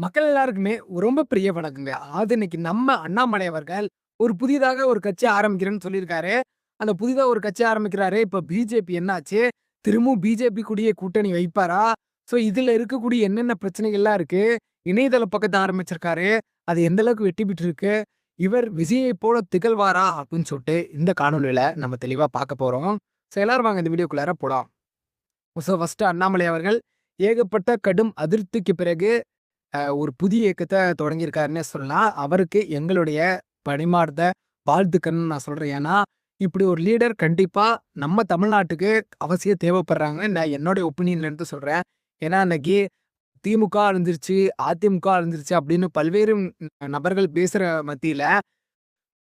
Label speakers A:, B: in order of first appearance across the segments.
A: மக்கள் எல்லாருக்குமே ரொம்ப பெரிய வணக்கங்க. அது இன்னைக்கு நம்ம அண்ணாமலை அவர்கள் ஒரு புதிதாக ஒரு கட்சி ஆரம்பிக்கிறேன்னு சொல்லியிருக்காரு. அந்த புதிதா ஒரு கட்சி ஆரம்பிக்கிறாரு. இப்ப பிஜேபி என்னாச்சு? திரும்பவும் பிஜேபி கூடயே கூட்டணி வைப்பாரா? இதுல இருக்கக்கூடிய என்னென்ன பிரச்சனைகள்லாம் இருக்கு? இணையதள பக்கத்த ஆரம்பிச்சிருக்காரு. அது எந்த அளவுக்கு வெற்றி பெற்றிருக்கு? இவர் விஜயை போல திகழ்வாரா? அப்படின்னு சொல்லிட்டு இந்த காணொளியில நம்ம தெளிவா பார்க்க போறோம். எல்லாரும் வாங்க இந்த வீடியோக்குள்ளார போலாம். ஃபர்ஸ்ட்டு அண்ணாமலை அவர்கள் ஏகப்பட்ட கடும் அதிருப்திக்கு பிறகு ஒரு புதிய இயக்கத்த தொடங்கியிருக்காருன்னே சொல்லலாம். அவருக்கு எங்களுடைய பணிமார்ந்த வாழ்த்துக்கள்னு நான் சொல்றேன். ஏன்னா, இப்படி ஒரு லீடர் கண்டிப்பா நம்ம தமிழ்நாட்டுக்கு அவசியம் தேவைப்படுறாங்கன்னு நான் என்னுடைய ஒப்பீனியன்ல இருந்து சொல்றேன். ஏன்னா, இன்னைக்கு திமுக அழிஞ்சிருச்சு, அதிமுக அழிஞ்சிருச்சு அப்படின்னு பல்வேறு நபர்கள் பேசுற மத்தியில,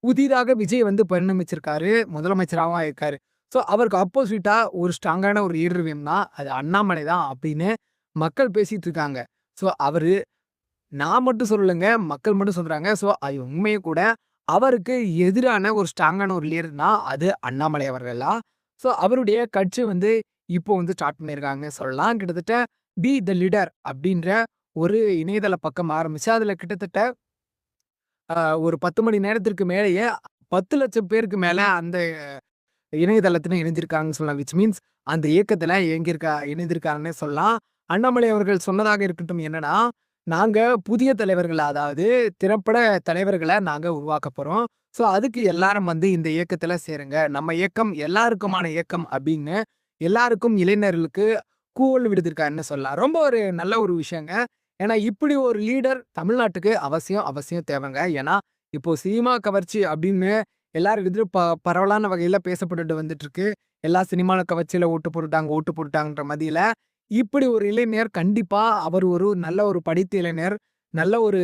A: புதிதாக விஜய் வந்து பரிணமிச்சிருக்காரு. முதலமைச்சராவும் ஆயிருக்காரு. அவருக்கு ஆப்போசிட்டா ஒரு ஸ்ட்ராங்கான ஒரு லீடர் வேணும்னா, அது அண்ணாமலை தான் அப்படின்னு மக்கள் பேசிட்டு இருக்காங்க. அவரு நான் மட்டும் சொல்லலங்க. மக்கள் மட்டும் சொல்றாங்க. அது உண்மையும் கூட. அவருக்கு எதிரான ஒரு ஸ்ட்ராங்கான ஒரு லீடர்னா, அது அண்ணாமலை அவர்கள் தான். அவருடைய கட்சி வந்து இப்போ வந்து ஸ்டார்ட் பண்ணியிருக்காங்கன்னு சொல்லலாம். கிட்டத்தட்ட பி த லீடர் அப்படின்ற ஒரு இணையதள பக்கம் ஆரம்பிச்சு, அதுல கிட்டத்தட்ட அ ஒரு 10 மணி நேரத்திற்கு மேலேயே 10,00,000 பேருக்கு மேல அந்த இணையதளத்துல இணைஞ்சிருக்காங்கன்னு சொல்லலாம். விச் மீன்ஸ் அந்த இயக்கத்துல இணைந்திருக்காங்கன்னே சொல்லலாம். அண்ணாமலை அவர்கள் சொன்னதாக இருக்கட்டும் என்னன்னா, நாங்க புதிய தலைவர்கள அதாவது திரைப்பட தலைவர்கள நாங்க உருவாக்கப் போறோம். அதுக்கு எல்லாரும் வந்து இந்த இயக்கத்துல சேருங்க. நம்ம இயக்கம் எல்லாருக்குமான இயக்கம் அப்படின்னு எல்லாருக்கும் இளைஞர்களுக்கு கூவல் விடுத்திருக்காருன்னு சொல்லலாம். ரொம்ப ஒரு நல்ல ஒரு விஷயங்க. ஏன்னா இப்படி ஒரு லீடர் தமிழ்நாட்டுக்கு அவசியம், அவசியம் தேவைங்க. ஏன்னா இப்போ சினிமா கவர்ச்சி அப்படின்னு எல்லாரும் பரவலான வகையில பேசப்பட்டுட்டு வந்துட்டு இருக்கு. எல்லா சினிமால கவர்ச்சியில ஓட்டு போட்டுட்டாங்க, ஓட்டு போட்டுட்டாங்கன்ற மத்தியில, இப்படி ஒரு இளைஞர் கண்டிப்பா அவர் ஒரு நல்ல ஒரு படித்த இளைஞர். நல்ல ஒரு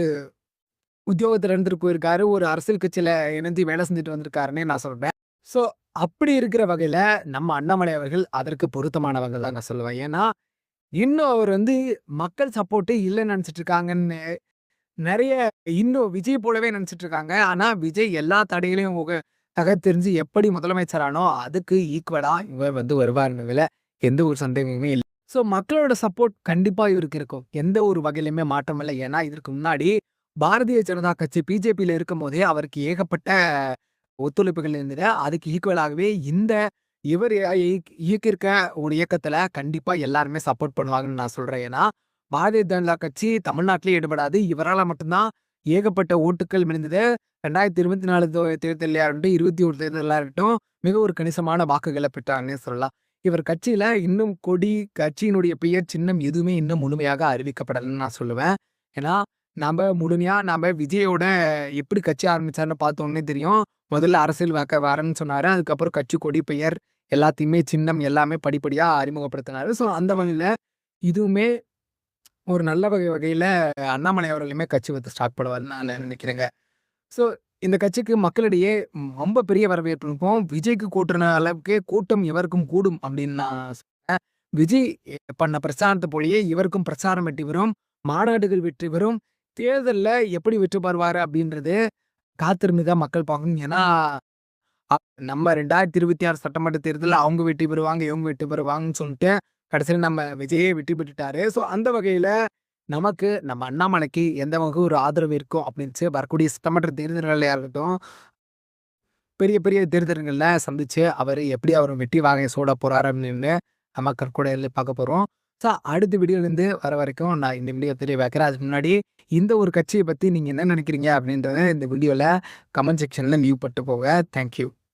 A: உத்தியோகத்துல இருந்துட்டு போயிருக்காரு. ஒரு அரசியல் கட்சியில இணைஞ்சு வேலை செஞ்சுட்டு வந்திருக்காருன்னே நான் சொல்றேன். ஸோ அப்படி இருக்கிற வகையில நம்ம அண்ணாமலை அவர்கள் அதற்கு பொருத்தமானவங்க தான் நான் சொல்லுவேன். ஏன்னா, இன்னும் அவர் வந்து மக்கள் சப்போர்ட்டே இல்லன்னு நெனச்சுட்டு இருக்காங்கன்னு நெறைய இன்னும் விஜய் போலவே நெனச்சுட்டு இருக்காங்க. ஆனா, விஜய் எல்லா தடைகளையும் தகர்த்தெறிஞ்சு எப்படி முதலமைச்சர் ஆனோ, அதுக்கு ஈக்குவலா இவர் வந்து வருவாருன்றதுல எந்த ஒரு சந்தேகமுமே இல்ல. மக்களோட சப்போர்ட் கண்டிப்பா இவருக்கு இருக்கும். எந்த ஒரு வகையிலுமே மாற்றம் இல்ல. ஏன்னா, இதற்கு முன்னாடி பாரதிய ஜனதா கட்சி பிஜேபியில இருக்கும்போதே அவருக்கு ஏகப்பட்ட ஒத்துழைப்புகள் இருந்தது. அதுக்கு ஈக்குவலாகவே இந்த இவர் இயக்கியிருக்க ஒரு இயக்கத்துல கண்டிப்பா எல்லாருமே சப்போர்ட் பண்ணுவாங்கன்னு நான் சொல்றேன். ஏன்னா, பாரதிய ஜனதா கட்சி தமிழ்நாட்டிலே ஈடுபடாது. இவரால மட்டும் தான் ஏகப்பட்ட ஓட்டுக்கள் விழுந்தது. 2024 தேர்தலா இருக்கட்டும், 21 தேர்தலா இருக்கட்டும், மிக ஒரு கணிசமான வாக்குகள பெற்றாங்கன்னே சொல்லலாம். இவர் கட்சியில இன்னும் கொடி, கட்சியினுடைய பெயர், சின்னம் எதுவுமே இன்னும் முழுமையாக அறிவிக்கப்படலன்னு நான் சொல்லுவேன். ஏன்னா, நாம விஜயோட எப்படி கட்சி ஆரம்பிச்சாருன்னு பார்த்தோன்னே தெரியும். முதல்ல அரசியல் வரேன்னு சொன்னாரு. அதுக்கப்புறம் கட்சி கொடி, பெயர் எல்லாத்தையுமே சின்னம் எல்லாமே படிப்படியா அறிமுகப்படுத்தினாரு. அந்த வகையில இதுவுமே ஒரு நல்ல வகையில அண்ணாமலை அவர்களுமே கட்சி வந்து ஸ்டார்ட் பண்ணுவாருன்னு நான் நினைக்கிறேங்க. ஸோ இந்த கட்சிக்கு மக்களிடையே ரொம்ப பெரிய வரவேற்பு இருக்கும். விஜய்க்கு கூட்டுன அளவுக்கு கூட்டம் எவருக்கும் கூடும் அப்படின்னு நான் சொல்றேன். விஜய் பண்ண பிரச்சாரத்த போலயே இவருக்கும் பிரச்சாரம் வெற்றி பெறும். மாநாடுகள் வெற்றி பெறும். தேர்தல்ல எப்படி வெற்றி பெறுவாரு அப்படின்றது காத்திருந்து தான் மக்கள் பார்க்கணும். ஏன்னா, அ நம்ம 2026 சட்டமன்ற தேர்தல்ல அவங்க வெற்றி பெறுவாங்க, இவங்க வெற்றி பெறுவாங்கன்னு சொல்லிட்டு, கடைசியில நம்ம விஜயே வெற்றி பெற்றுட்டாரு. அந்த வகையில நமக்கு நம்ம அண்ணாமலைக்கு எந்த வகை ஒரு ஆதரவு இருக்கும் அப்படின்னு வரக்கூடிய சட்டமன்ற தேர்தல்களா இருக்கட்டும், பெரிய பெரிய தேர்தல்கள்ல சந்திச்சு அவரு எப்படி அவர் வெற்றி வாகை சூட போறாரு அப்படின்னு நம்ம கற்கூடையில பார்க்க போறோம். அடுத்த வீடியோலேருந்து வர வரைக்கும் நான் இந்த வீடியோ தெளிவாக்கிறேன். அதுக்கு முன்னாடி இந்த ஒரு கட்சிய பத்தி நீங்க என்ன நினைக்கிறீங்க அப்படின்றத இந்த வீடியோல கமெண்ட் செக்ஷன்ல லீவ் பட்டு போங்க. Thank you.